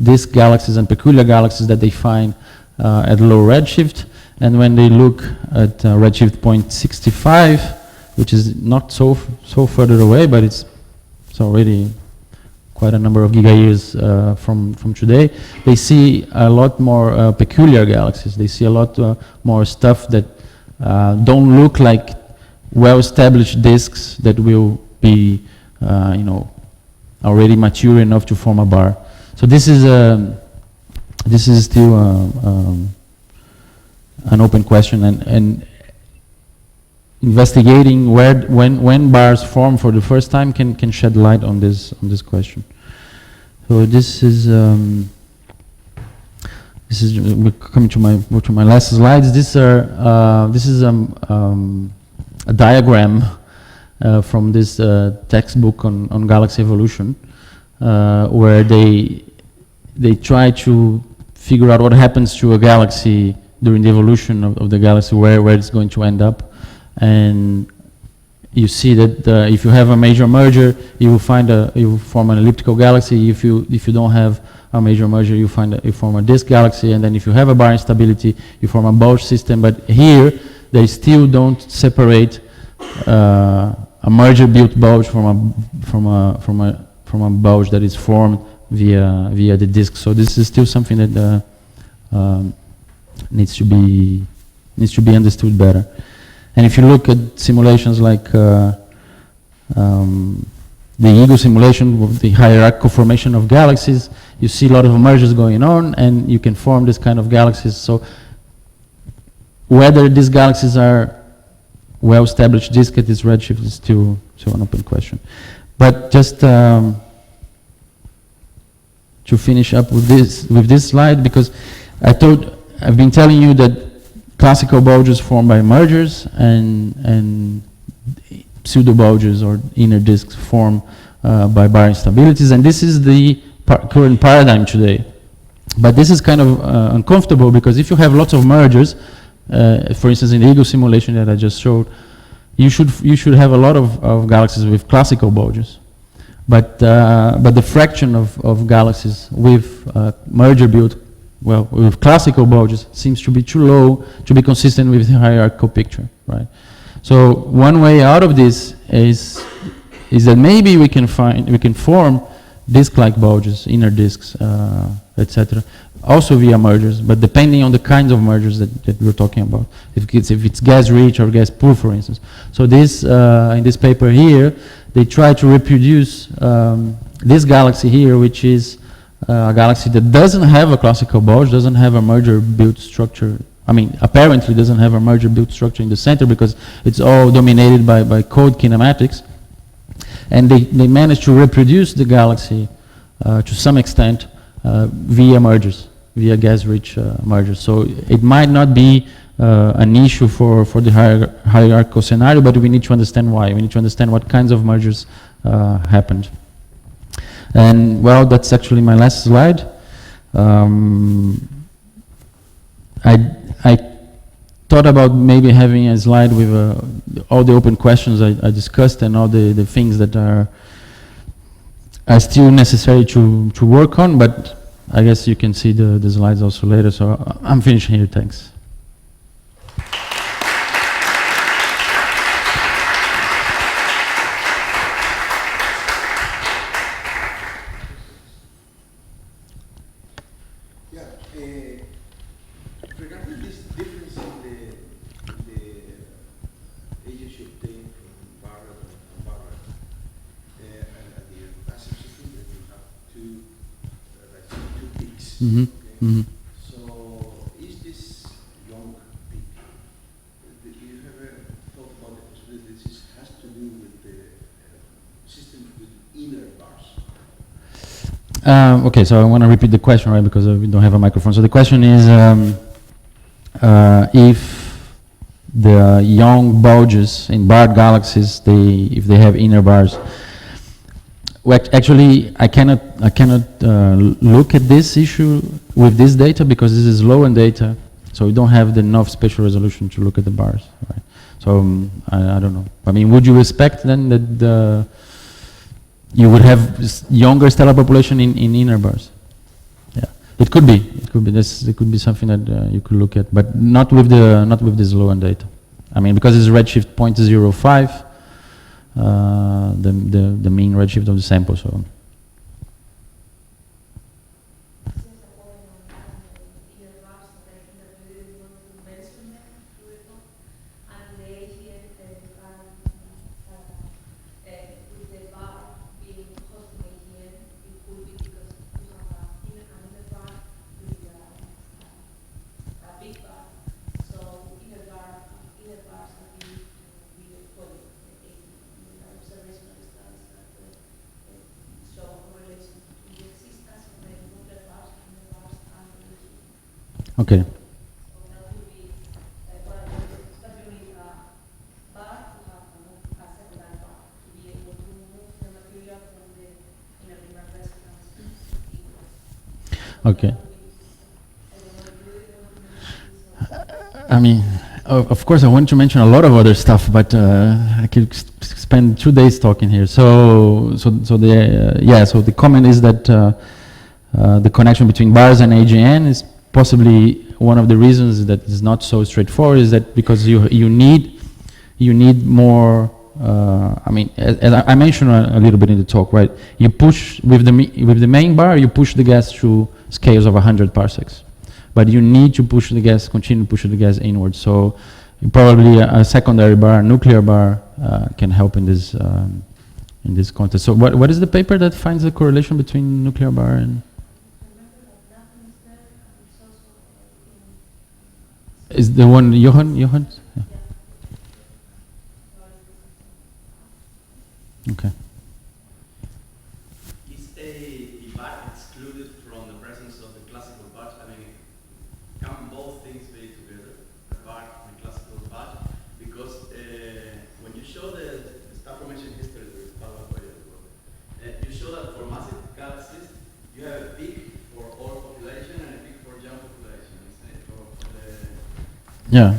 disk galaxies and peculiar galaxies that they find at low redshift. And when they look at redshift 0.65, which is not so further away, but it's already quite a number of giga-years from today, they see a lot more peculiar galaxies. They see a lot more stuff that don't look like well-established disks that will be, already mature enough to form a bar. So this is still an open question, and investigating when bars form for the first time can shed light on this question. So this is we're coming to my last slides. This is a diagram from this textbook on galaxy evolution, where they try to figure out what happens to a galaxy during the evolution of the galaxy, where it's going to end up. And you see that if you have a major merger, you will form an elliptical galaxy. If you don't have a major merger, you form a disk galaxy. And then if you have a bar instability, you form a bulge system. But here they still don't separate a merger-built bulge from a bulge that is formed via the disk. So this is still something that needs to be understood better. And if you look at simulations like the EGO simulation with the hierarchical formation of galaxies, you see a lot of mergers going on, and you can form this kind of galaxies. So whether these galaxies are well-established disk at this redshift is still an open question. But just to finish up with this slide, because I've been telling you that classical bulges formed by mergers and pseudo bulges or inner disks formed by bar instabilities, and this is the current paradigm today. But this is kind of uncomfortable, because if you have lots of mergers, for instance in the EGO simulation that I just showed, you should have a lot of galaxies with classical bulges. But the fraction of galaxies with merger-built, with classical bulges seems to be too low to be consistent with the hierarchical picture, right? So one way out of this is that maybe we can form disk-like bulges, inner disks, etc., also via mergers, but depending on the kinds of mergers that we're talking about. If it's gas-rich or gas-poor, for instance. So this in this paper here, they try to reproduce this galaxy here, which is a galaxy that doesn't have a classical bulge, doesn't have a merger-built structure. I mean, apparently doesn't have a merger-built structure in the center, because it's all dominated by cold kinematics. And they managed to reproduce the galaxy to some extent via mergers, via gas-rich mergers. So it might not be an issue for the hierarchical scenario, but we need to understand why. We need to understand what kinds of mergers happened. And well, that's actually my last slide. I thought about maybe having a slide with all the open questions I discussed and all the things that are still necessary to work on, but I guess you can see the slides also later, so I'm finishing here, thanks. Regarding this difference in the ages you obtain from Barrett and Barrett, and the massive system, that you have two peaks. Mm-hmm. Okay? Mm-hmm. So, is this young peak? Did you ever thought about the possibility that this has to do with the systems with inner bars? Okay, so I want to repeat the question, right, because we don't have a microphone. So the question is, if the young bulges in barred galaxies, if they have inner bars. Well, actually, I cannot look at this issue with this data, because this is low-end data. So we don't have the enough spatial resolution to look at the bars, right? So I don't know. I mean, would you expect then that you would have younger stellar population in inner bars? Yeah, it could be. It could be. It could be something that you could look at, but not with this low-end data. I mean, because it's redshift 0.05, the mean redshift of the sample. So. Okay. Okay. I mean, of course, I want to mention a lot of other stuff, but I could spend 2 days talking here. So the comment is that the connection between bars and AGN is possibly one of the reasons that is not so straightforward. Is that because you need more. I mean, as I mentioned a little bit in the talk, right? You push with the main bar, you push the gas through scales of 100 parsecs, but you need to push the gas, continue to push the gas inwards. So probably a secondary bar, a nuclear bar, can help in this context. So what is the paper that finds the correlation between nuclear bar and? Is the one Johan? Yeah. Okay. Is a bar excluded from the presence of the classical bar? I mean, can both things be together, the bar and the classical bar? Because when you show the star formation history, you show that for massive galaxies, you have a peak for all population and a peak for young population, isn't it? Yeah.